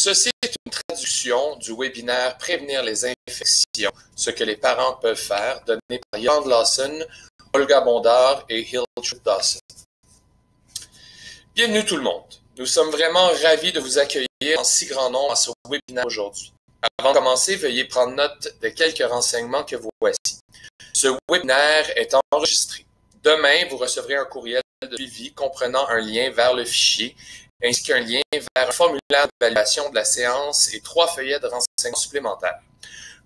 Ceci est une traduction du webinaire Prévenir les infections, ce que les parents peuvent faire, donné par Yolande Lawson, Olga Bondar et Hiltrud Dawson. Bienvenue tout le monde. Nous sommes vraiment ravis de vous accueillir en si grand nombre à ce webinaire aujourd'hui. Avant de commencer, veuillez prendre note de quelques renseignements que vous voici. Ce webinaire est enregistré. Demain, vous recevrez un courriel de suivi comprenant un lien vers le fichier ainsi qu'un lien vers un formulaire d'évaluation de la séance et 3 feuillets de renseignements supplémentaires.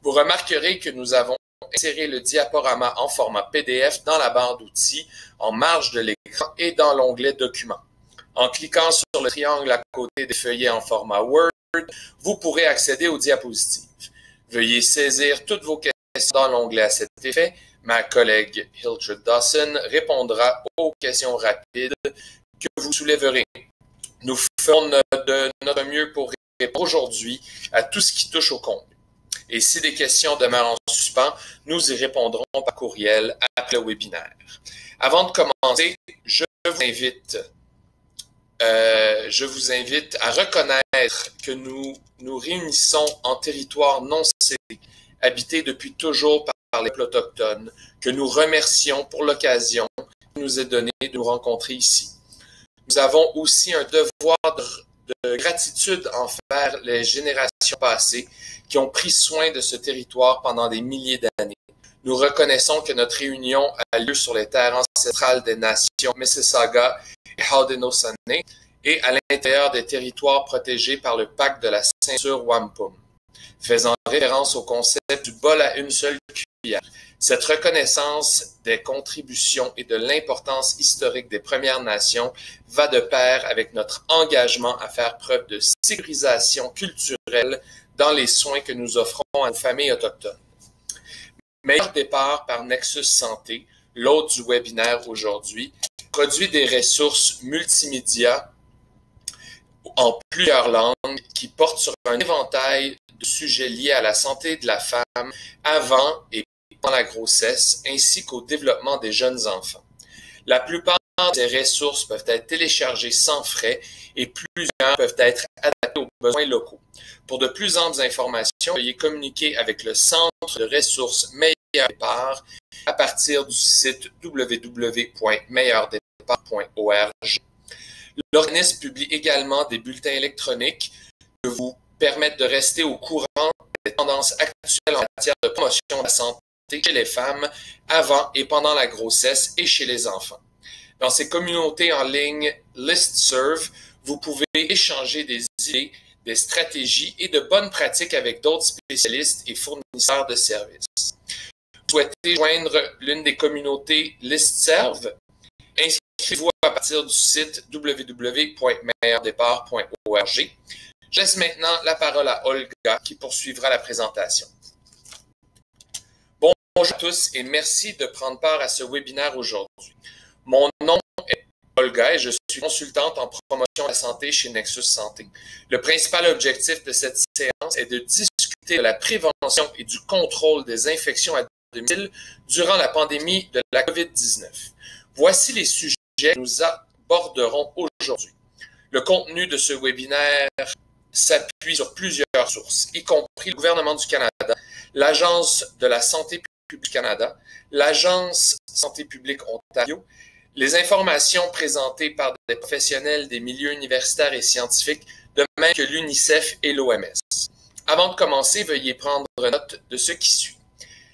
Vous remarquerez que nous avons inséré le diaporama en format PDF dans la barre d'outils, en marge de l'écran et dans l'onglet Documents. En cliquant sur le triangle à côté des feuillets en format Word, vous pourrez accéder aux diapositives. Veuillez saisir toutes vos questions dans l'onglet à cet effet. Ma collègue Hiltrud Dawson répondra aux questions rapides que vous soulèverez. Nous ferons de notre mieux pour répondre aujourd'hui à tout ce qui touche au contenu. Et si des questions demeurent en suspens, nous y répondrons par courriel après le webinaire. Avant de commencer, je vous invite à reconnaître que nous nous réunissons en territoire non cédé, habité depuis toujours par les peuples autochtones, que nous remercions pour l'occasion qui nous est donnée de nous rencontrer ici. Nous avons aussi un devoir de gratitude envers les générations passées qui ont pris soin de ce territoire pendant des milliers d'années. Nous reconnaissons que notre réunion a lieu sur les terres ancestrales des nations Mississauga et Haudenosaunee et à l'intérieur des territoires protégés par le pacte de la ceinture Wampum, faisant référence au concept du bol à une seule cuillère. Cette reconnaissance des contributions et de l'importance historique des Premières Nations va de pair avec notre engagement à faire preuve de sécurisation culturelle dans les soins que nous offrons à nos familles autochtones. Meilleur départ par Nexus Santé, l'hôte du webinaire aujourd'hui, produit des ressources multimédia en plusieurs langues qui portent sur un éventail de sujets liés à la santé de la femme avant et pendant la grossesse, ainsi qu'au développement des jeunes enfants. La plupart des ressources peuvent être téléchargées sans frais et plusieurs peuvent être adaptées aux besoins locaux. Pour de plus amples informations, veuillez communiquer avec le Centre de ressources Meilleur Départ à partir du site www.meilleurdépart.org. L'organisme publie également des bulletins électroniques qui vous permettent de rester au courant des tendances actuelles en matière de promotion de la santé chez les femmes avant et pendant la grossesse et chez les enfants. Dans ces communautés en ligne Listserv, vous pouvez échanger des idées, des stratégies et de bonnes pratiques avec d'autres spécialistes et fournisseurs de services. Vous souhaitez joindre l'une des communautés Listserv? Inscrivez-vous à partir du site www.meilleurdépart.org. Je laisse maintenant la parole à Olga qui poursuivra la présentation. Bonjour à tous et merci de prendre part à ce webinaire aujourd'hui. Mon nom est Olga et je suis consultante en promotion de la santé chez Nexus Santé. Le principal objectif de cette séance est de discuter de la prévention et du contrôle des infections à domicile durant la pandémie de la COVID-19. Voici les sujets que nous aborderons aujourd'hui. Le contenu de ce webinaire s'appuie sur plusieurs sources, y compris le gouvernement du Canada, l'Agence de la santé publique Canada, l'Agence Santé publique Ontario, les informations présentées par des professionnels des milieux universitaires et scientifiques, de même que l'UNICEF et l'OMS. Avant de commencer, veuillez prendre note de ce qui suit.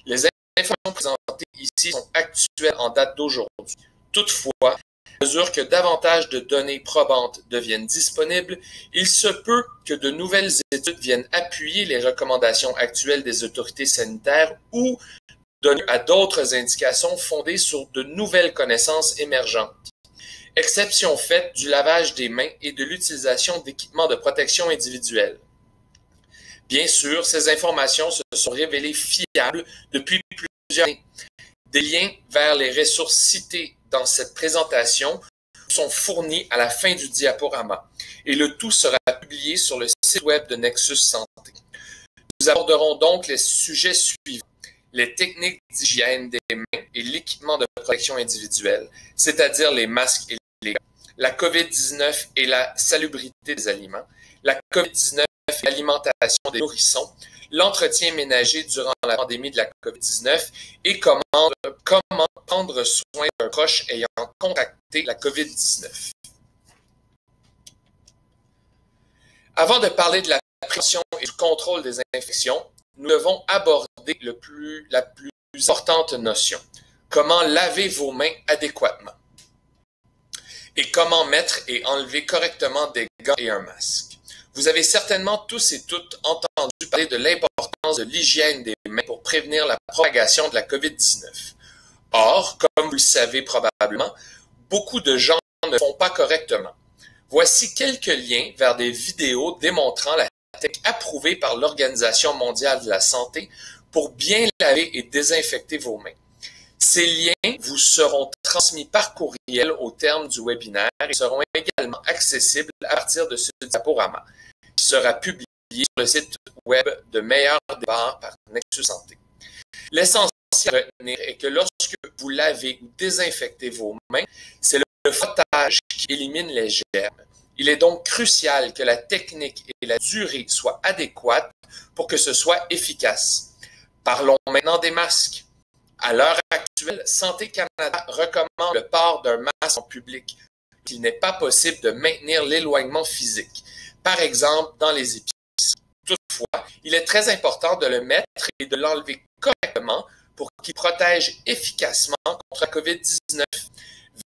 Les informations présentées ici sont actuelles en date d'aujourd'hui. Toutefois, à mesure que davantage de données probantes deviennent disponibles, il se peut que de nouvelles études viennent appuyer les recommandations actuelles des autorités sanitaires ou donner à d'autres indications fondées sur de nouvelles connaissances émergentes. Exception faite du lavage des mains et de l'utilisation d'équipements de protection individuelle. Bien sûr, ces informations se sont révélées fiables depuis plusieurs années. Des liens vers les ressources citées dans cette présentation sont fournis à la fin du diaporama et le tout sera publié sur le site web de Nexus Santé. Nous aborderons donc les sujets suivants. Les techniques d'hygiène des mains et l'équipement de protection individuelle, c'est-à-dire les masques et les gants, la COVID-19 et la salubrité des aliments, la COVID-19 l'alimentation des nourrissons, l'entretien ménager durant la pandémie de la COVID-19 et comment prendre soin d'un proche ayant contracté la COVID-19. Avant de parler de la prévention et du contrôle des infections, nous devons aborder la plus importante notion. Comment laver vos mains adéquatement? Et comment mettre et enlever correctement des gants et un masque. Vous avez certainement tous et toutes entendu parler de l'importance de l'hygiène des mains pour prévenir la propagation de la COVID-19. Or, comme vous le savez probablement, beaucoup de gens ne le font pas correctement. Voici quelques liens vers des vidéos démontrant la technique approuvée par l'Organisation mondiale de la santé pour bien laver et désinfecter vos mains. Ces liens vous seront transmis par courriel au terme du webinaire et seront également accessibles à partir de ce diaporama, qui sera publié sur le site web de Meilleur Départ par Nexus Santé. L'essentiel à retenir est que lorsque vous lavez ou désinfectez vos mains, c'est le frottage qui élimine les germes. Il est donc crucial que la technique et la durée soient adéquates pour que ce soit efficace. Parlons maintenant des masques. À l'heure actuelle, Santé Canada recommande le port d'un masque en public. Il n'est pas possible de maintenir l'éloignement physique, par exemple dans les épiceries. Toutefois, il est très important de le mettre et de l'enlever correctement pour qu'il protège efficacement contre la COVID-19.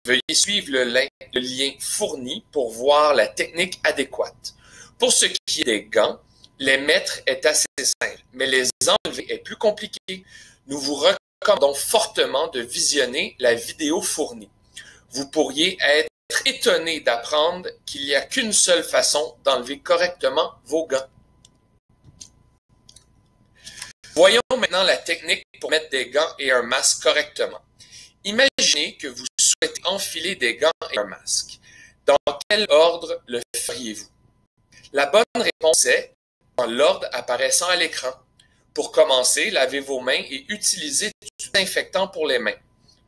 Veuillez suivre le lien fourni pour voir la technique adéquate. Pour ce qui est des gants, les mettre est assez simple, mais les enlever est plus compliqué. Nous vous recommandons fortement de visionner la vidéo fournie. Vous pourriez être étonné d'apprendre qu'il n'y a qu'une seule façon d'enlever correctement vos gants. Voyons maintenant la technique pour mettre des gants et un masque correctement. Imaginez que vous souhaitez enfiler des gants et un masque. Dans quel ordre le feriez-vous? La bonne réponse est dans l'ordre apparaissant à l'écran. Pour commencer, lavez vos mains et utilisez du désinfectant pour les mains.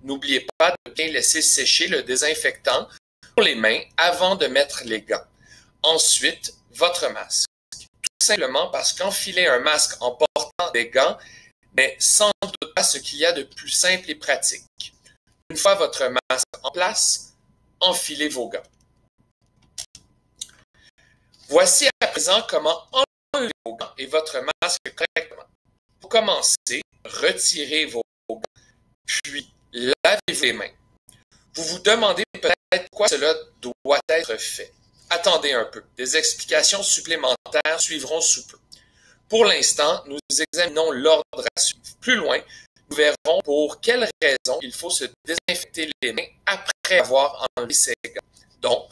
N'oubliez pas de bien laisser sécher le désinfectant pour les mains avant de mettre les gants. Ensuite, votre masque. Tout simplement parce qu'enfiler un masque en portant des gants n'est sans doute pas ce qu'il y a de plus simple et pratique. Une fois votre masque en place, enfilez vos gants. Voici à présent comment enlever vos gants et votre masque correctement. Pour commencer, retirez vos gants, puis lavez-vous les mains. Vous vous demandez peut-être pourquoi cela doit être fait. Attendez un peu, des explications supplémentaires suivront sous peu. Pour l'instant, nous examinons l'ordre à suivre. Plus loin, nous verrons pour quelles raisons il faut se désinfecter les mains après avoir enlevé ses gants. Donc,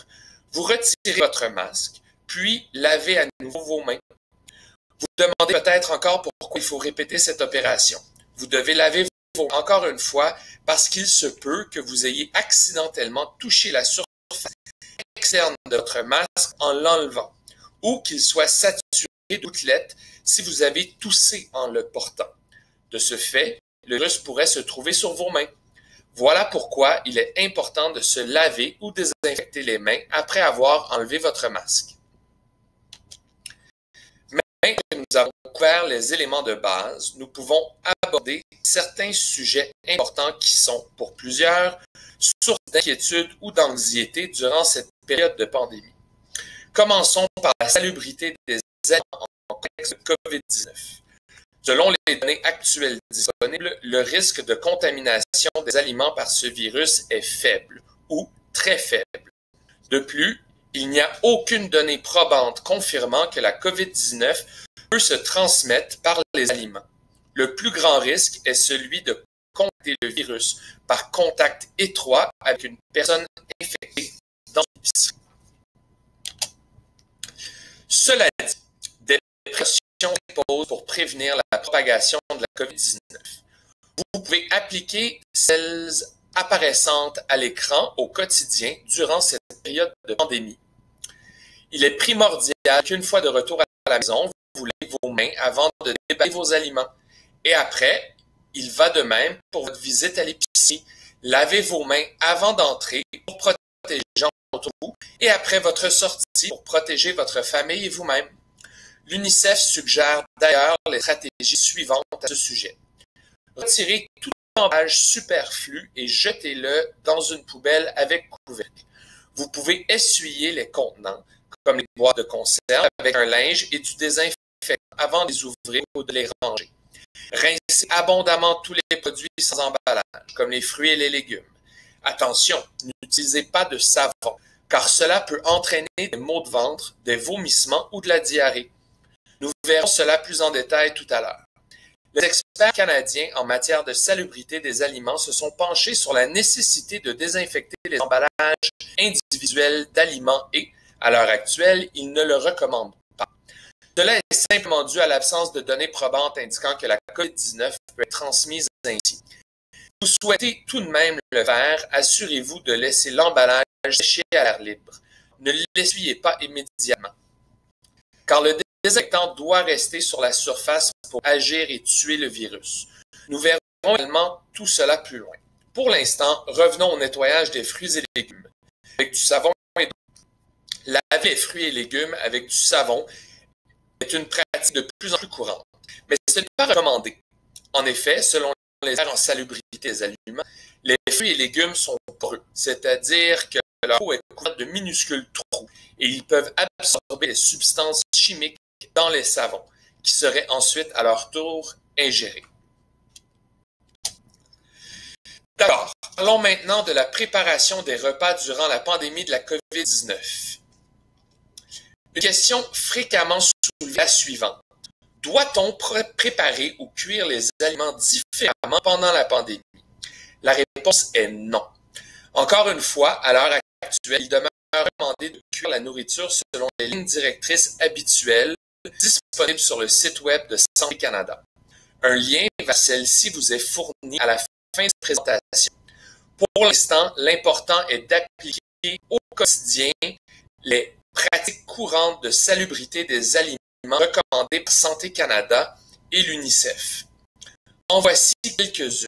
vous retirez votre masque, puis lavez à nouveau vos mains. Vous demandez peut-être encore pourquoi il faut répéter cette opération. Vous devez laver vos mains encore une fois parce qu'il se peut que vous ayez accidentellement touché la surface externe de votre masque en l'enlevant, ou qu'il soit saturé de gouttelettes si vous avez toussé en le portant. De ce fait, le virus pourrait se trouver sur vos mains. Voilà pourquoi il est important de se laver ou désinfecter les mains après avoir enlevé votre masque. Maintenant que nous avons couvert les éléments de base, nous pouvons aborder certains sujets importants qui sont, pour plusieurs, source d'inquiétude ou d'anxiété durant cette période de pandémie. Commençons par la salubrité des aliments en contexte de COVID-19. Selon les données actuelles disponibles, le risque de contamination des aliments par ce virus est faible ou très faible. De plus, il n'y a aucune donnée probante confirmant que la COVID-19 peut se transmettre par les aliments. Le plus grand risque est celui de contracter le virus par contact étroit avec une personne infectée dans une épicerie. Cela dit, des précautions s'imposent pour prévenir la propagation de la COVID-19. Vous pouvez appliquer celles apparaissantes à l'écran au quotidien durant cette période de pandémie. Il est primordial qu'une fois de retour à la maison, vous lavez vos mains avant de déballer vos aliments. Et après, il va de même pour votre visite à l'épicerie. Lavez vos mains avant d'entrer pour protéger les gens autour de vous et après votre sortie pour protéger votre famille et vous-même. L'UNICEF suggère d'ailleurs les stratégies suivantes à ce sujet. Retirez tout emballage superflu et jetez-le dans une poubelle avec couvercle. Vous pouvez essuyer les contenants, comme les boîtes de conserve, avec un linge et du désinfectant avant de les ouvrir ou de les ranger. Rincez abondamment tous les produits sans emballage, comme les fruits et les légumes. Attention, n'utilisez pas de savon, car cela peut entraîner des maux de ventre, des vomissements ou de la diarrhée. Nous verrons cela plus en détail tout à l'heure. Les experts canadiens en matière de salubrité des aliments se sont penchés sur la nécessité de désinfecter les emballages individuels d'aliments et, à l'heure actuelle, ils ne le recommandent pas. Cela est simplement dû à l'absence de données probantes indiquant que la COVID-19 peut être transmise ainsi. Si vous souhaitez tout de même le faire, assurez-vous de laisser l'emballage sécher à l'air libre. Ne l'essuyez pas immédiatement, car le désinfectant doit rester sur la surface pour agir et tuer le virus. Nous verrons également tout cela plus loin. Pour l'instant, revenons au nettoyage des fruits et légumes avec du savon et d'eau. Laver les fruits et légumes avec du savon est une pratique de plus en plus courante, mais ce n'est pas recommandé. En effet, selon les experts en salubrité des aliments, les fruits et légumes sont poreux, c'est-à-dire que leur peau est couverte de minuscules trous et ils peuvent absorber les substances chimiques dans les savons, qui seraient ensuite à leur tour ingérés. D'accord, parlons maintenant de la préparation des repas durant la pandémie de la COVID-19. Une question fréquemment soulevée est la suivante. Doit-on préparer ou cuire les aliments différemment pendant la pandémie? La réponse est non. Encore une fois, à l'heure actuelle, il demeure recommandé de cuire la nourriture selon les lignes directrices habituelles disponibles sur le site web de Santé Canada. Un lien vers celle-ci vous est fourni à la fin de cette présentation. Pour l'instant, l'important est d'appliquer au quotidien les pratiques courantes de salubrité des aliments recommandées par Santé Canada et l'UNICEF. En voici quelques-unes.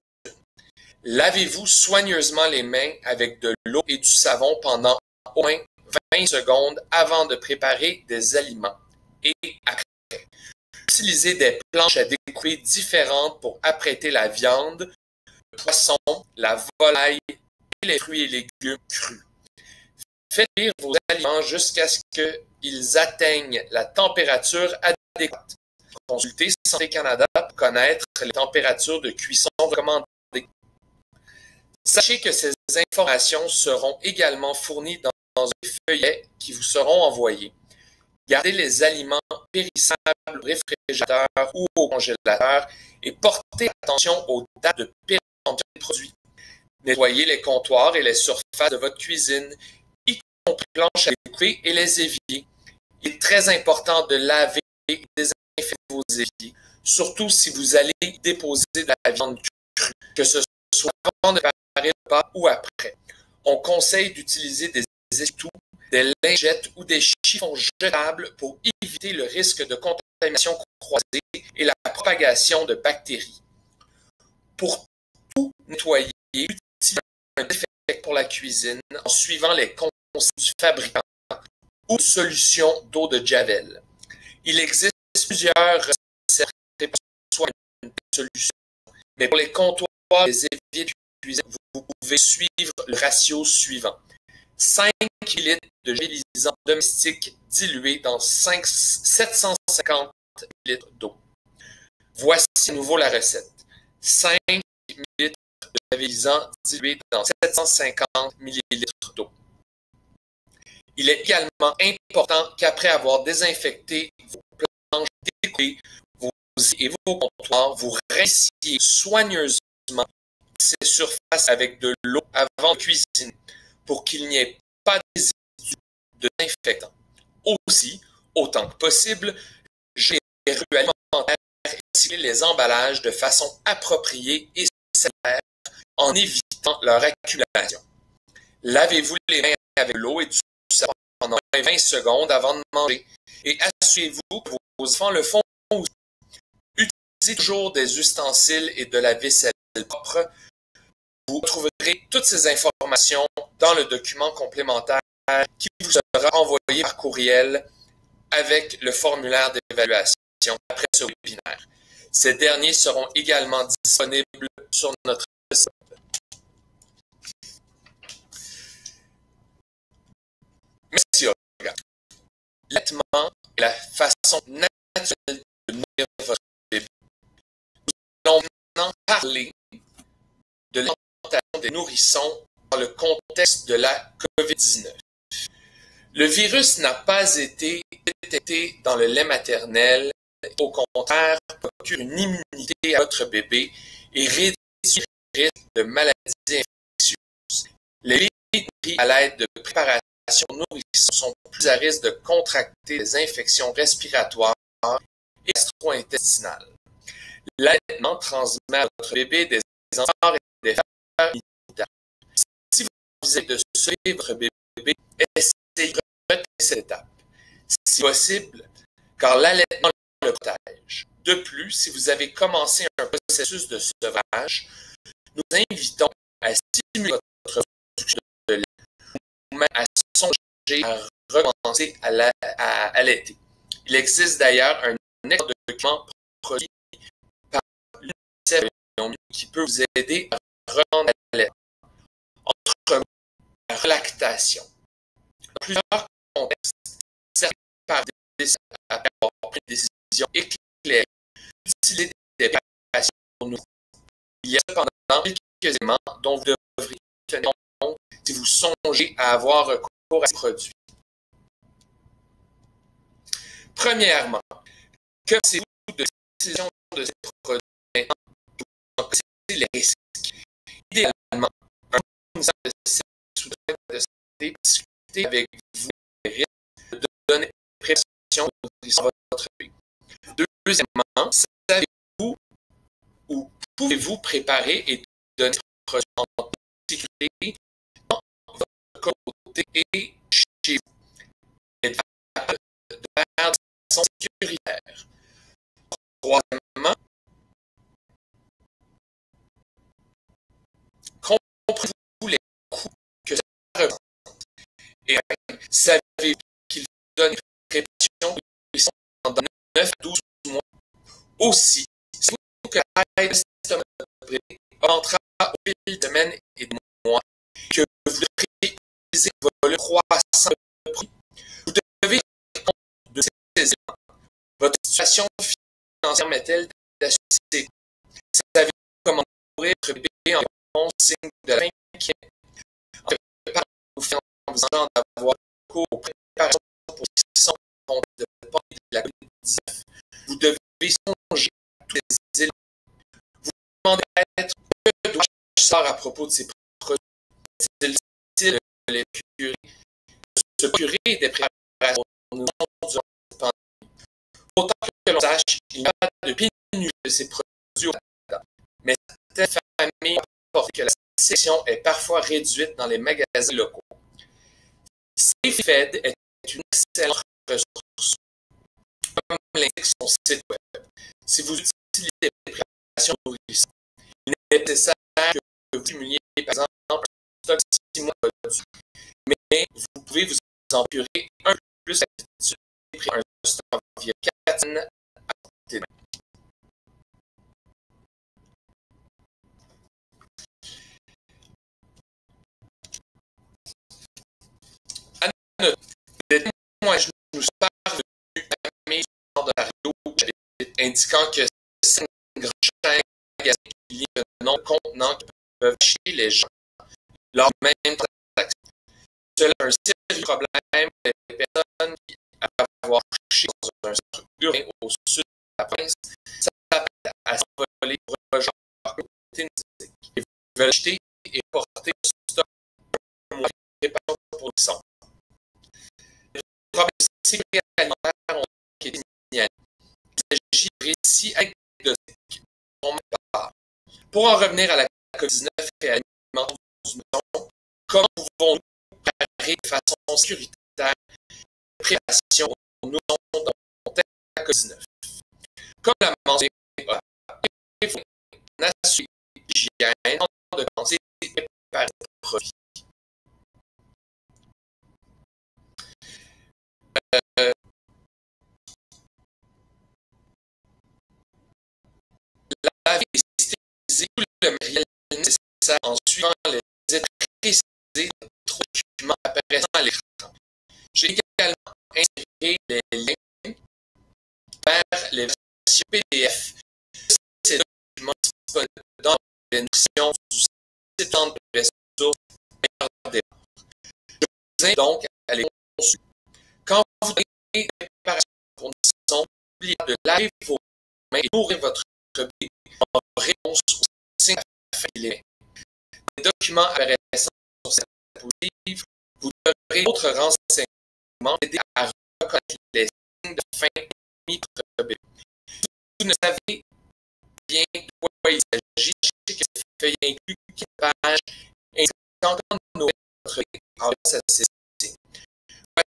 Lavez-vous soigneusement les mains avec de l'eau et du savon pendant au moins 20 secondes avant de préparer des aliments et après. Utilisez des planches à découper différentes pour apprêter la viande, le poisson, la volaille et les fruits et légumes crus. Faites cuire vos aliments jusqu'à ce qu'ils atteignent la température adéquate. Consultez Santé Canada pour connaître les températures de cuisson recommandées. Sachez que ces informations seront également fournies dans des feuillets qui vous seront envoyés. Gardez les aliments périssables au réfrigérateur ou au congélateur et portez attention aux dates de péremption des produits. Nettoyez les comptoirs et les surfaces de votre cuisine, y compris les planches à découper et les éviers. Il est très important de laver et désinfecter vos éviers, surtout si vous allez déposer de la viande crue, que ce soit avant de préparer le repas ou après. On conseille d'utiliser des essuie-tout, des lingettes ou des chiffons jetables pour éviter le risque de contamination croisée et la propagation de bactéries. Pour tout nettoyer, utilisez un désinfectant pour la cuisine en suivant les conseils du fabricant ou une solution d'eau de Javel. Il existe plusieurs recettes pour soit une solution, mais pour les comptoirs et les éviers de cuisine, vous pouvez suivre le ratio suivant. 5 litres de gélisant domestique dilué dans 750 litres d'eau. Voici à nouveau la recette. 5 litres de gélisant dilué dans 750 ml d'eau. Il est également important qu'après avoir désinfecté vos planches découpées, et vos comptoirs, vous rinciez soigneusement ces surfaces avec de l'eau avant de cuisiner pour qu'il n'y ait pas de résidus de désinfectant. Aussi, autant que possible, gérez les rues alimentaires et recyclez les emballages de façon appropriée et sévère en évitant leur accumulation. Lavez-vous les mains avec de l'eau et du savon pendant 20 secondes avant de manger et assurez-vous que vos enfants le font aussi. Utilisez toujours des ustensiles et de la vaisselle propre. Vous trouverez toutes ces informations dans le document complémentaire qui vous sera envoyé par courriel avec le formulaire d'évaluation après ce webinaire. Ces derniers seront également disponibles sur notre site. Merci, Olga. L'allaitement est la façon naturelle de nourrir votre bébé. Nous allons maintenant parler de l'alimentation des nourrissons dans le contexte de la COVID-19. Le virus n'a pas été détecté dans le lait maternel, au contraire, procure une immunité à votre bébé et réduit le risque de maladies infectieuses. Les bébés nourris à l'aide de préparations nourrissons sont plus à risque de contracter des infections respiratoires et gastro-intestinales. L'allaitement transmet à votre bébé des anticorps et des facteurs immunitaires. Si vous envisagez de suivre votre bébé, essayez de retenir cette étape, si possible, car l'allaitement le protège. De plus, si vous avez commencé un processus de sevrage, nous invitons à stimuler votre production de lait ou même à songer à recommencer à allaiter. Il existe d'ailleurs un excellent document produit par l'UNICEF qui peut vous aider à reprendre à l'allaitement. Entre la relactation. Dans plusieurs contextes, certains parents après avoir pris une décision éclairée d'utiliser des préparations pour nous. Il y a cependant quelques éléments dont vous devriez tenir compte si vous songez à avoir recours à ces produits. Premièrement, que pensez-vous de l'utilisation de ces produits maintenant pour en connaître les risques? Idéalement, un fournisseur de services de santé discuter avec vous les risques de donner des préparations nourrissant votre bébé. Deuxièmement, savez-vous ou pouvez-vous préparer et donner ces produits en toute sécurité dans votre côté et chez vous? Êtes-vous capable de faire de façon sécuritaire? Troisièmement, comprenez-vous les coûts que ça représente? Et savez-vous qu'il faut donner des préparations pendant 9 à 12 mois? Aussi, si vous que l'aide de votre bébé augmentera au fil des semaines et des mois, que vous devrez utiliser vos volumes croissants de produits, vous devez tenir compte de ces éléments. Votre situation financière met-elle d'associer? Savez-vous comment nourrir votre bébé en réponse aux signes de la faim qui est? En préparant vous faire en vous engageant d'avoir recours aux préparations pour les nourrissons de la COVID-19, vous devez songer à tous les éléments. Vous demandez à être que dois-je savoir à propos de ces produits? Est-il de les procurer, de se procurer des préparations durant cette pandémie? Autant que l'on sache, il n'y a pas de pénurie de ces produits au Canada, mais certaines familles rapportent que la sélection est parfois réduite dans les magasins locaux. SafeFed est une excellente ressource, comme l'indique son site web. Si vous utilisez des préparations nourrissantes, il est nécessaire que vous cumuliez par exemple un stock de 6 mois de produits, mais vous pouvez vous en procurer un peu plus d'habitude et un stock via 4 semaines à côté de main. À noter, des témoignages nous sont parvenus à mes de la Rio indiquant que certaines grandes chaînes magasins livrent le nombre de contenants que peuvent acheter les gens lors de même transaction. Cela a un sérieux problème pour les personnes qui, après avoir acheté dans un centre urbain au sud de la province, s'appellent à s'envoler pour rejoindre leur communauté nautique et veulent acheter et porter le stock un mois de préparation pour les centres. Les problèmes de sécurité alimentaire ont été signalés. Il s'agit de récits anecdotiques. Pour en revenir à la COVID-19 et à l'alimentation du nourrisson, comment pouvons-nous préparer de façon sécuritaire la préparation aux nourrissons dans le contexte de la COVID-19? Comme l'a mentionné, il faut assurer l'hygiène de commencer et préparer les produits. nécessaires en suivant les étapes précisées de notre document apparaissant à l'écran. J'ai également inséré les liens vers les versions PDF de ces documents disponibles dans les notions du site de ressources. Je vous invite donc à les consulter. Quand vous donnez des préparations de conditions, n'oubliez pas de laver vos mains et nourrir votre bébé en réponse aux signes affiliés. Les documents apparaissant sur cette diapositive vous donnerez d'autres renseignements aider à reconnaître les signes de faim émis par votre bébé. Si vous ne savez bien de quoi il s'agit, sachez que ces feuilles incluent quelques pages indiquant comment nourrir votre bébé en face à ces signes.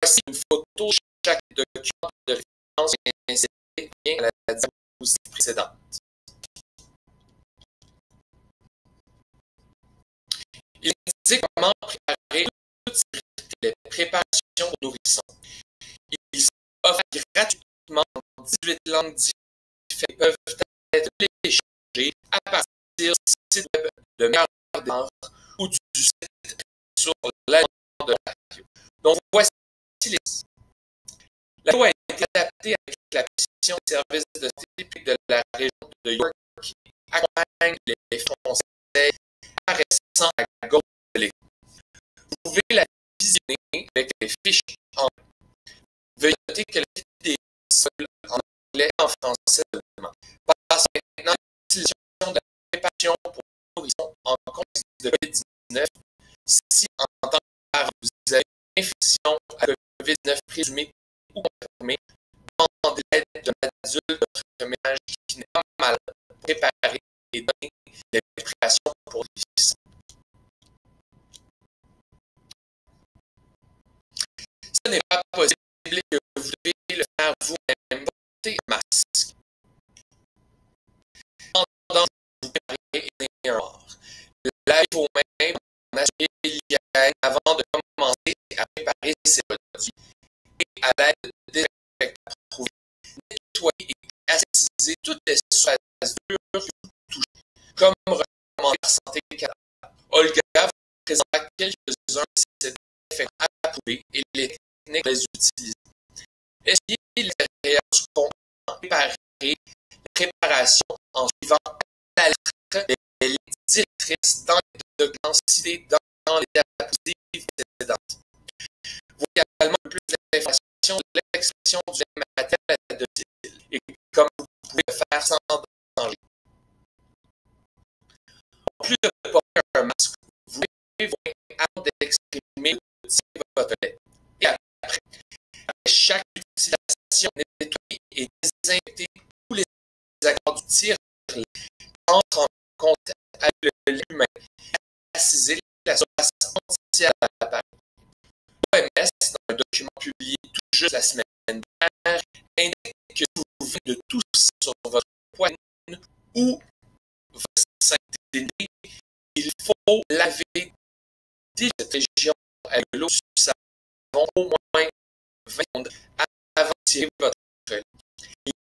Voici une photo de chaque document de référence inséré bien à la diapositive précédente. Il indique comment préparer toutes les préparations aux nourrissons. Ils offrent gratuitement en 18 langues différentes et peuvent être téléchargés à partir du site web de Mère ou du site sur l'agenda de la radio. Donc voici les. La vidéo a été adaptée avec la mission des services de santé publique de la région de York qui accompagne les Français apparaissant à gauche de l'écran. Vous pouvez la visionner avec les fiches en ligne. Veuillez noter que la vidéo est seule en anglais et en français seulement. Passons maintenant à l'utilisation de la préparation pour nourrissons en contexte de COVID-19. Si en tant que parent, vous avez une infection à COVID-19 présumée ou confirmée, demandez l'aide d'un adulte de votre ménage qui n'est pas malade pour préparer et donner des préparations pour les nourrissons. Ce n'est pas possible que vous devez le faire vous-même. Portez un masque. Pendant que vous préparez et noir, lavez vos mains en aspect hygiène avant de commencer à préparer ces produits et à l'aide de désinfectants approuvés. Nettoyez et aseptisez toutes les surfaces dures que vous touchez, comme recommandé par Santé Canada. Olga vous présentera quelques-uns de ces désinfectants approuvés et les techniques pour les utiliser. Essayez l'extérieur du contenant, préparer les préparations en suivant la lettre des lignes directrices dans les documents cités dans les diapositives précédentes. Vous voyez également plus d'informations sur l'expression du matériel à domicile et comme vous pouvez le faire sans danger. En plus de porter un masque, vous lavez vos mains avant d'exprimer votre lait. Et après chaque utilisation, nettoyez et désinfectez tous les accords du tire-lait entrent en contact avec le lait humain. Assisez la surface entière de l'appareil. L'OMS, dans un document publié tout juste la semaine dernière, indique que vous pouvez de tousser sur votre poitrine ou votre sein dénudé. Il faut laver dès cette région avec de l'eau du savon au moins 20 secondes avant de tirer votre lait.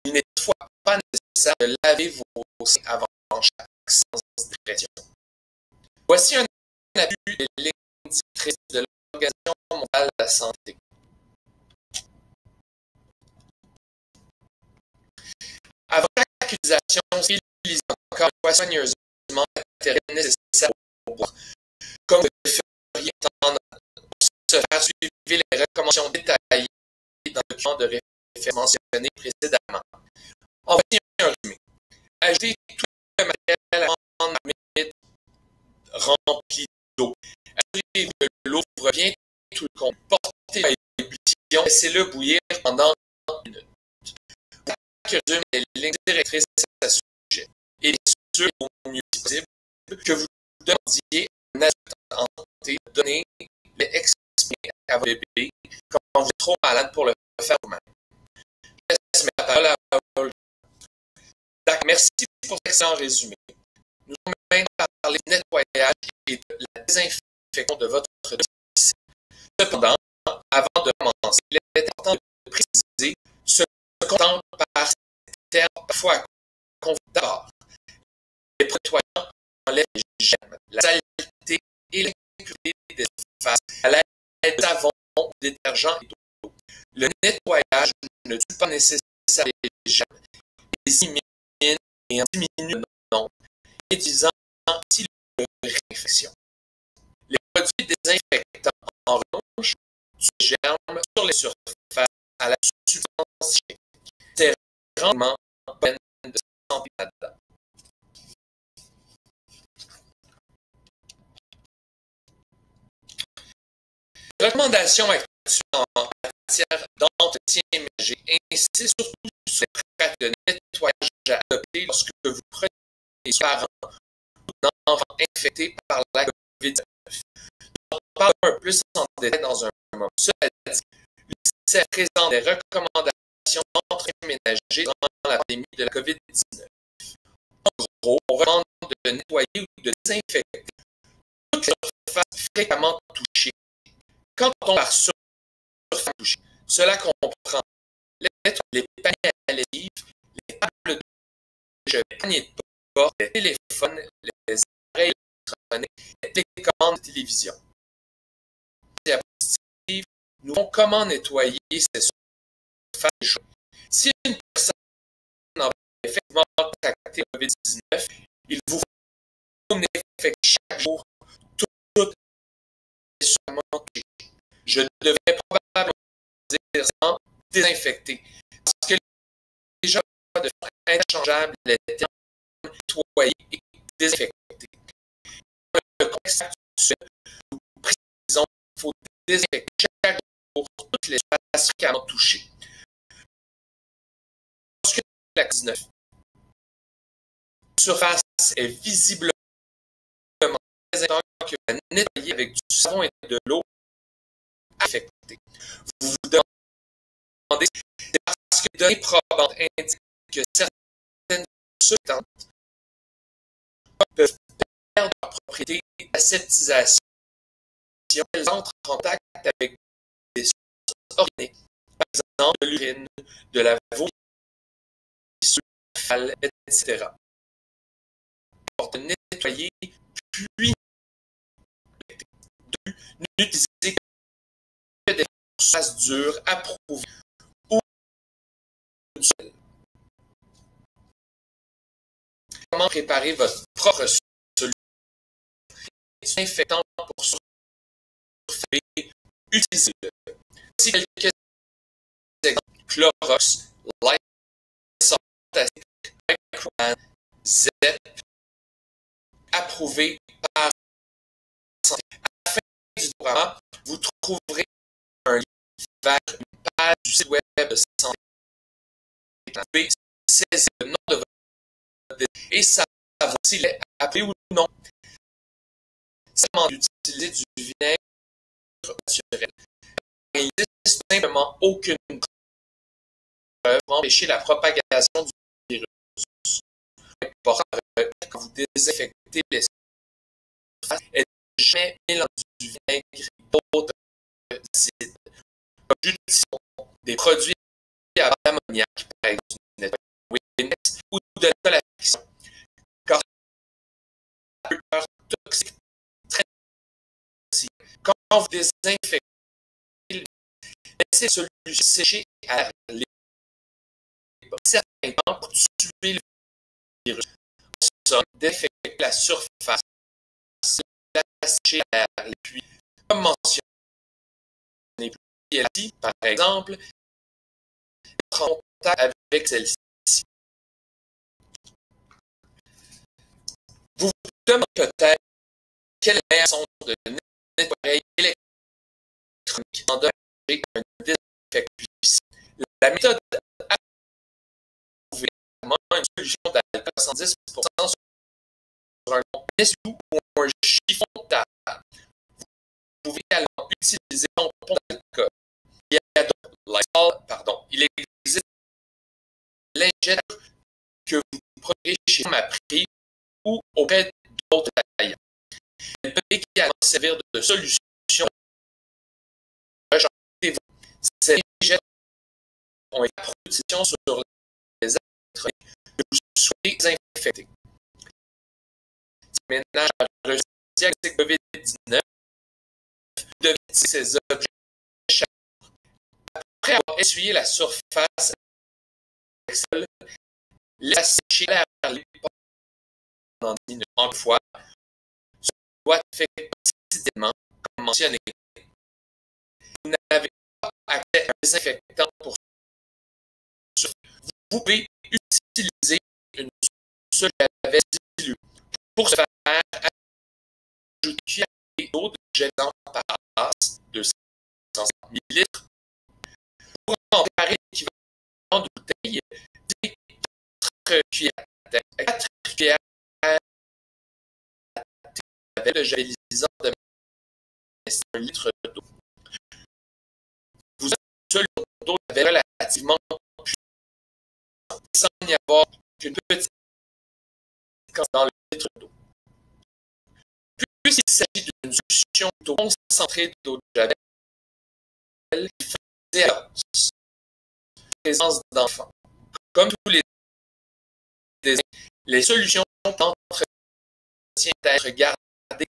Il n'est toutefois pas nécessaire de laver vos seins avant chaque séance de pression. Voici un appui des lignes directrices de l'Organisation mondiale de la santé. Avant chaque utilisation, utilisez encore une fois soigneusement le matériel nécessaire pour boire. Comme vous le feriez en note, pour ce faire, suivez les recommandations détaillées dans le document de référence mentionné précédemment. En voici un résumé. Ajoutez tout le matériel en humide rempli d'eau. Assurez-vous que l'eau couvre bien tout le compte. Portez à l'ébullition, laissez-le bouillir pendant 30 minutes. Vous résume les lignes directrices à ce sujet. Et sûr, au mieux possible, que vous demandiez à un adulte en santé de donner les exprimer à votre bébé quand vous êtes trop malade pour le faire vous-même. Je laisse ma parole à Olga. Merci pour cet excellent résumé. Nous allons maintenant parler du nettoyage et de la désinfection de votre domicile. Cependant, avant de commencer, il est important de préciser ce qu'on entend par ces termes parfois confondus. D'abord, les nettoyants enlèvent l'hygiène. la saleté et l'impureté des surfaces à l'aide de savon, détergent et d'eau. Le nettoyage ne tue pas nécessairement les germes, les élimine et en diminue le nombre, réduisant ainsi le risque d'infection. Les produits désinfectants, en revanche, tuent les germes sur les surfaces à la substance chimique. C'est rendement peine de santé là-dedans. Les recommandations actuelles en matière d'entretien ménager insistent surtout sur les pratiques de nettoyage à adopter lorsque vous prenez des parents ou d'enfants infectés par la COVID-19. On parle un peu plus en détail dans un moment. Cela dit, l'UNICEF présente des recommandations d'entretien ménager dans la pandémie de la COVID-19. En gros, on recommande de nettoyer ou de désinfecter toutes les surfaces fréquemment touchées. Quand on parle surface touchée, cela comprend les paniers à lessive, les tables de jeu, les paniers de porte, les téléphones, les appareils électroniques, les télécommandes de télévision. Nous verrons comment nettoyer ces surfaces. Si une personne a effectivement contracté la COVID-19, il vous faut effectuer chaque jour toutes les surfaces. Je devrais probablement dire sans désinfecter. Parce que les gens de façon interchangeable les termes nettoyer et désinfecter. Dans le contexte actuel, nous précisons qu'il faut désinfecter chaque jour toutes les surfaces fréquemment touchées. Lorsque la COVID-19, la surface est visiblement désinfectée que va nettoyer avec du savon et de l'eau affectée. Vous vous demandez, c'est parce que les données probantes indiquent que certaines substances peuvent perdre leur propriété d'aseptisation si elles entrent en contact avec des substances organiques, par exemple de l'urine, de la vomi, etc. Pour nettoyer, puis n'utilisez que des surfaces dures approuvées ou une seule. Comment préparer votre propre solution désinfectant pour surfer? Utilisez-le. Voici quelques exemples: Clorox, Lysol, Microban, ZEP, approuvé par la santé. À la fin du diaporama, vous trouverez un lien vers une page du site web de santé. Vous pouvez saisir le nom de votre décès et savoir s'il est appelé ou non. Seulement d'utiliser du vinaigre naturel. Il n'existe simplement aucune preuve pour empêcher la propagation du virus. Important quand vous désinfectez les surfaces est de jamais mélanger du vinaigre et d'autres acides. J'utilise des produits à base d'ammoniac, par exemple du Windex ou de l'alcool à friction, car la odeur toxique très toxique. Quand vous désinfectez, laissez la solution sécher à l'air libre certains temps pour tuer le virus. En somme, désinfecter la surface, la sécher à l'air libre, puis, comme mentionné, par exemple, être en contact avec celle-ci. Vous vous demandez peut-être quelle est la meilleure façon de nettoyer électronique en danger un désinfectant puissant. La méthode approuvée est une solution d'alcool 110% sur un essuie ou un chiffon de table. Vous pouvez également utiliser un tampon d'alcool. Il existe des lingettes que vous procurez chez ma prix ou auprès d'autres tailleurs. Elles peuvent également servir de solution. Ces lingettes ont été à protection sur les électroniques que vous souhaitez désinfecter. Ménage diagnostic COVID-19, vous devez utiliser ces objets chaque jour. Après avoir essuyé la surface avec sol, laissez sécher l'air libre pendant 10 minutes. Encore une fois, ce doit être fait quotidiennement, comme mentionné. Vous n'avez pas accès à un désinfectant pour ça. Vous pouvez utiliser une seule javel diluée. Pour ce faire, ajoutez une cuillère d'eau de javel par tasse, 250 ml. Pour en préparer l'équivalent de bouteille, 4 cuillères de javelisant de 1 litre d'eau. Vous avez une seule d'eau relativement puissante, sans y avoir qu'une petite quantité dans le litre d'eau. Puisqu'il s'agit d'une solution plutôt concentrée d'eau de javel, qui faisait la présence d'enfants. Comme tous les solutions d'entretien doivent être gardées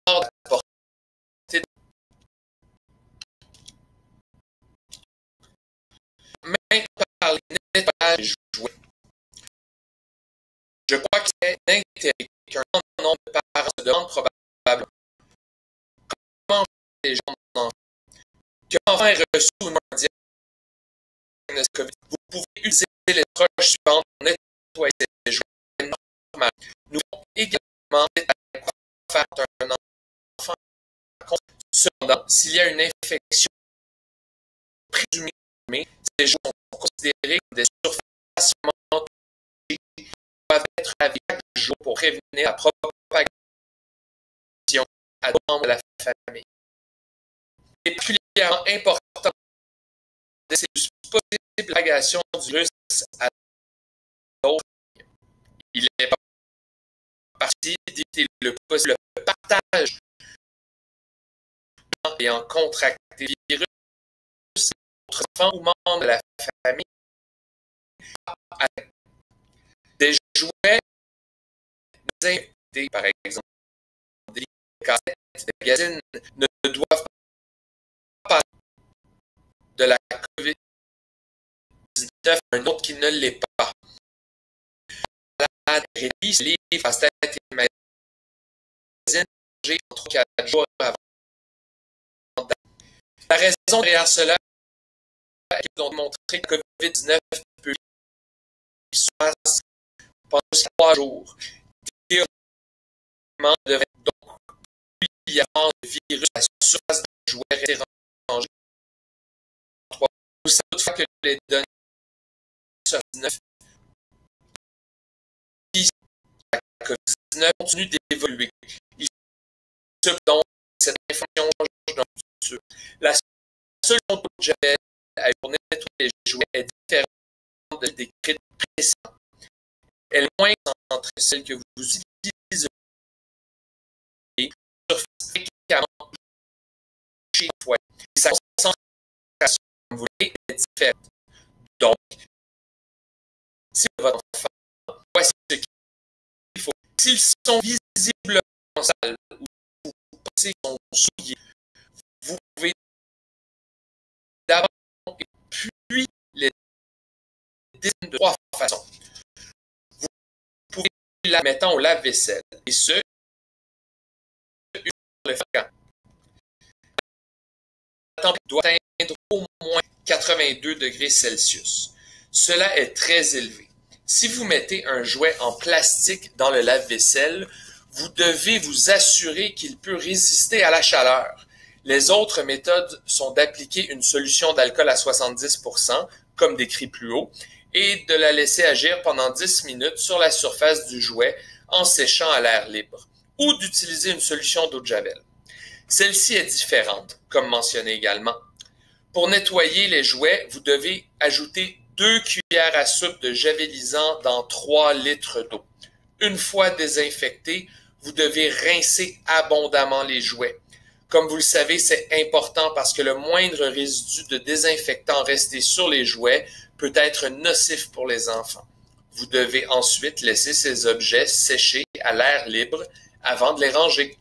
hors de la portée de maintenant par les nettoyages des jouets. Je crois que c'est d'intérêt qu'un grand nombre de parents se demandent probablement comment les gens d'enfants. Qu'un enfant est reçu ou non un diagnostic COVID, vous pouvez utiliser les approches suivantes pour nettoyer ces jouets normaux. Nous pouvons également détailler quoi faire un enfant. Cependant, s'il y a une infection présumée, ces jouets sont considérés comme des surfaces qui doivent être lavées chaque jour pour prévenir la propagation à d'autres membres de la famille. Il est particulièrement important d'essayer le plus possible la propagation du virus à d'autres. Il est parti d'éviter le possible partage ayant contracté le virus d'autres enfants ou membres de la famille. Des jouets désinfectés, par exemple, des cassettes, des magazines, ne doivent pas de la COVID-19 à un autre qui ne l'est pas. La réalise livres, cassettes et magazines mangés en 3-4 jours avant. La raison derrière cela est qu'ils ont démontré que la COVID-19 peut se passer pendant 3 jours. Théoriquement, devrait donc plus y avoir de virus à la surface d'un jouet resté rangé. Vous savez toutefois que les données sur la COVID-19 qui la COVID-19 continue d'évoluer. Il se peut donc cette information change dans le futur. La solution de javel pour nettoyer les jouets est différente de celle décrite précédemment. Elle est moins centrée que celle que vous utilisez sur fréquemment chez le foyer. Et sa concentration, comme vous voulez, est différente. Donc, si votre enfant, voici ce qu'il faut. S'ils sont visiblement sales ou vous pensez qu'ils sont souillés, vous pouvez d'abord puis les désigner de 3 façons. Vous pouvez la mettre au lave-vaisselle, et ce, le fréquent. La température doit atteindre au moins 82 degrés Celsius. Cela est très élevé. Si vous mettez un jouet en plastique dans le lave-vaisselle, vous devez vous assurer qu'il peut résister à la chaleur. Les autres méthodes sont d'appliquer une solution d'alcool à 70%, comme décrit plus haut, et de la laisser agir pendant 10 minutes sur la surface du jouet en séchant à l'air libre, ou d'utiliser une solution d'eau de javel. Celle-ci est différente, comme mentionné également. Pour nettoyer les jouets, vous devez ajouter 2 cuillères à soupe de javelisant dans 3 litres d'eau. Une fois désinfectés, vous devez rincer abondamment les jouets. Comme vous le savez, c'est important parce que le moindre résidu de désinfectant resté sur les jouets peut être nocif pour les enfants. Vous devez ensuite laisser ces objets sécher à l'air libre avant de les ranger.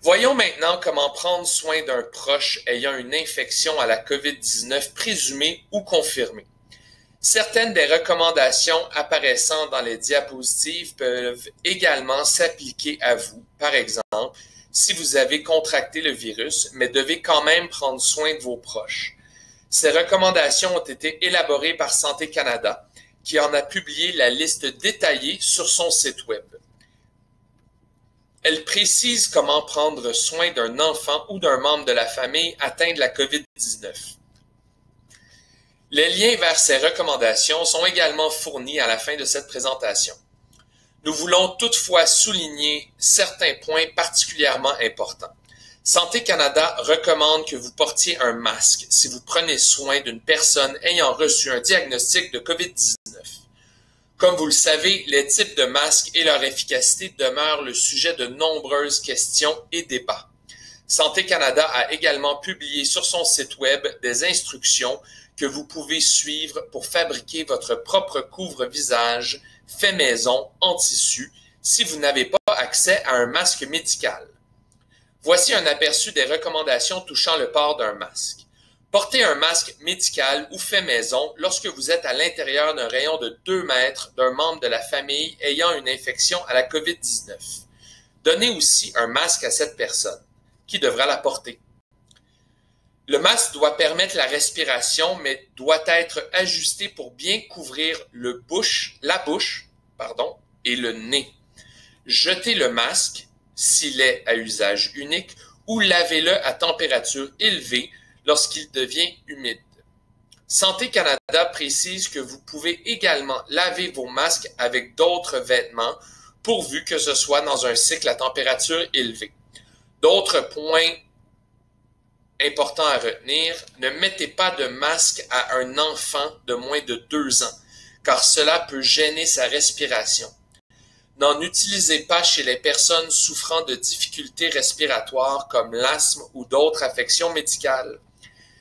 Voyons maintenant comment prendre soin d'un proche ayant une infection à la COVID-19 présumée ou confirmée. Certaines des recommandations apparaissant dans les diapositives peuvent également s'appliquer à vous. Par exemple, si vous avez contracté le virus, mais devez quand même prendre soin de vos proches. Ces recommandations ont été élaborées par Santé Canada, qui en a publié la liste détaillée sur son site web. Elle précise comment prendre soin d'un enfant ou d'un membre de la famille atteint de la COVID-19. Les liens vers ces recommandations sont également fournis à la fin de cette présentation. Nous voulons toutefois souligner certains points particulièrement importants. Santé Canada recommande que vous portiez un masque si vous prenez soin d'une personne ayant reçu un diagnostic de COVID-19. Comme vous le savez, les types de masques et leur efficacité demeurent le sujet de nombreuses questions et débats. Santé Canada a également publié sur son site web des instructions que vous pouvez suivre pour fabriquer votre propre couvre-visage fait maison en tissu si vous n'avez pas accès à un masque médical. Voici un aperçu des recommandations touchant le port d'un masque. Portez un masque médical ou fait maison lorsque vous êtes à l'intérieur d'un rayon de 2 mètres d'un membre de la famille ayant une infection à la COVID-19. Donnez aussi un masque à cette personne, qui devra la porter. Le masque doit permettre la respiration, mais doit être ajusté pour bien couvrir la bouche, et le nez. Jetez le masque, s'il est à usage unique, ou lavez-le à température élevée lorsqu'il devient humide. Santé Canada précise que vous pouvez également laver vos masques avec d'autres vêtements, pourvu que ce soit dans un cycle à température élevée. D'autres points importants à retenir, ne mettez pas de masque à un enfant de moins de 2 ans, car cela peut gêner sa respiration. N'en utilisez pas chez les personnes souffrant de difficultés respiratoires comme l'asthme ou d'autres affections médicales.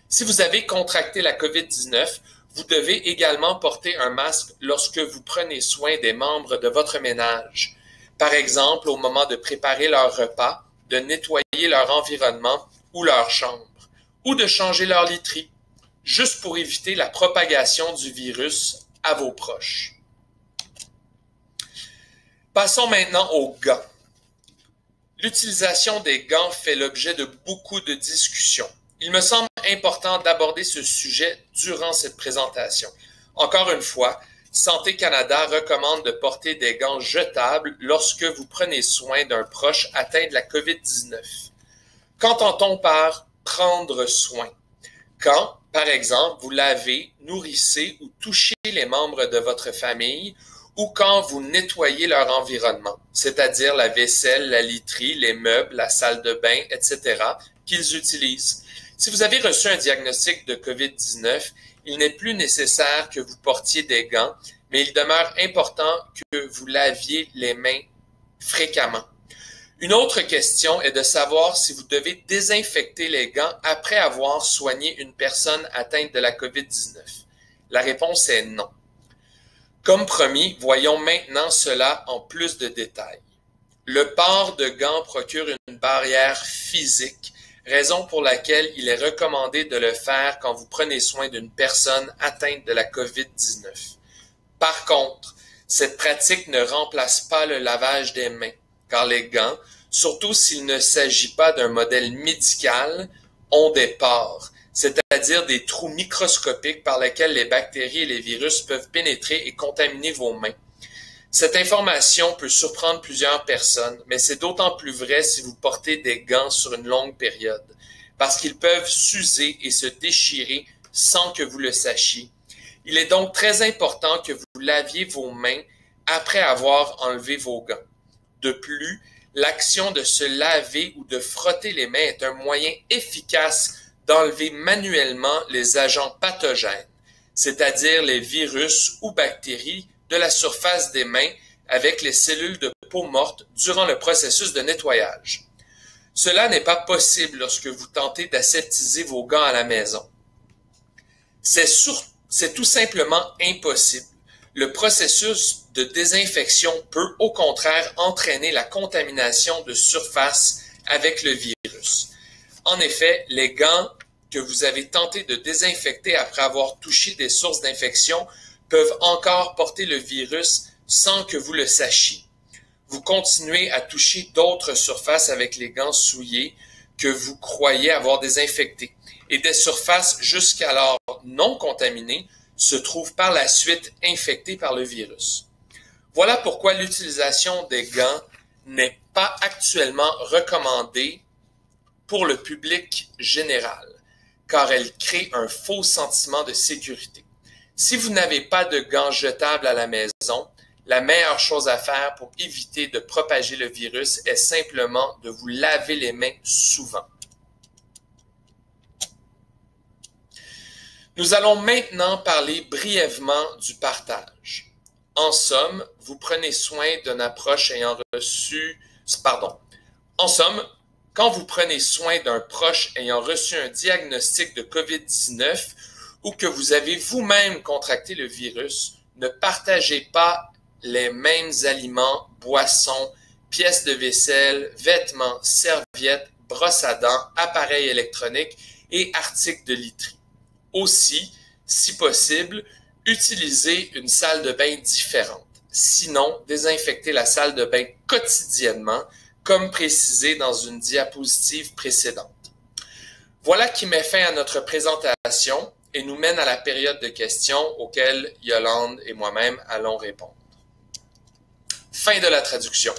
Si vous avez contracté la COVID-19, vous devez également porter un masque lorsque vous prenez soin des membres de votre ménage. Par exemple, au moment de préparer leur repas, de nettoyer leur environnement ou leur chambre, ou de changer leur literie, juste pour éviter la propagation du virus à vos proches. Passons maintenant aux gants. L'utilisation des gants fait l'objet de beaucoup de discussions. Il me semble important d'aborder ce sujet durant cette présentation. Encore une fois, Santé Canada recommande de porter des gants jetables lorsque vous prenez soin d'un proche atteint de la COVID-19. Qu'entend-on par prendre soin? Quand, par exemple, vous lavez, nourrissez ou touchez les membres de votre famille, ou quand vous nettoyez leur environnement, c'est-à-dire la vaisselle, la literie, les meubles, la salle de bain, etc., qu'ils utilisent. Si vous avez reçu un diagnostic de COVID-19, il n'est plus nécessaire que vous portiez des gants, mais il demeure important que vous laviez les mains fréquemment. Une autre question est de savoir si vous devez désinfecter les gants après avoir soigné une personne atteinte de la COVID-19. La réponse est non. Comme promis, voyons maintenant cela en plus de détails. Le port de gants procure une barrière physique, raison pour laquelle il est recommandé de le faire quand vous prenez soin d'une personne atteinte de la COVID-19. Par contre, cette pratique ne remplace pas le lavage des mains, car les gants, surtout s'il ne s'agit pas d'un modèle médical, ont des pores, c'est-à-dire des trous microscopiques par lesquels les bactéries et les virus peuvent pénétrer et contaminer vos mains. Cette information peut surprendre plusieurs personnes, mais c'est d'autant plus vrai si vous portez des gants sur une longue période, parce qu'ils peuvent s'user et se déchirer sans que vous le sachiez. Il est donc très important que vous laviez vos mains après avoir enlevé vos gants. De plus, l'action de se laver ou de frotter les mains est un moyen efficace d'enlever manuellement les agents pathogènes, c'est-à-dire les virus ou bactéries de la surface des mains avec les cellules de peau morte durant le processus de nettoyage. Cela n'est pas possible lorsque vous tentez d'aseptiser vos gants à la maison. C'est tout simplement impossible. Le processus de désinfection peut au contraire entraîner la contamination de surfaces avec le virus. En effet, les gants que vous avez tenté de désinfecter après avoir touché des sources d'infection peuvent encore porter le virus sans que vous le sachiez. Vous continuez à toucher d'autres surfaces avec les gants souillés que vous croyez avoir désinfectés, et des surfaces jusqu'alors non contaminées se trouvent par la suite infectées par le virus. Voilà pourquoi l'utilisation des gants n'est pas actuellement recommandée pour le public général, car elle crée un faux sentiment de sécurité. Si vous n'avez pas de gants jetables à la maison, la meilleure chose à faire pour éviter de propager le virus est simplement de vous laver les mains souvent. Nous allons maintenant parler brièvement du partage. En somme, vous prenez soin d'une approche ayant reçu... En somme, quand vous prenez soin d'un proche ayant reçu un diagnostic de COVID-19 ou que vous avez vous-même contracté le virus, ne partagez pas les mêmes aliments, boissons, pièces de vaisselle, vêtements, serviettes, brosses à dents, appareils électroniques et articles de literie. Aussi, si possible, utilisez une salle de bain différente. Sinon, désinfectez la salle de bain quotidiennement, comme précisé dans une diapositive précédente. Voilà qui met fin à notre présentation et nous mène à la période de questions auxquelles Yolande et moi-même allons répondre. Fin de la traduction.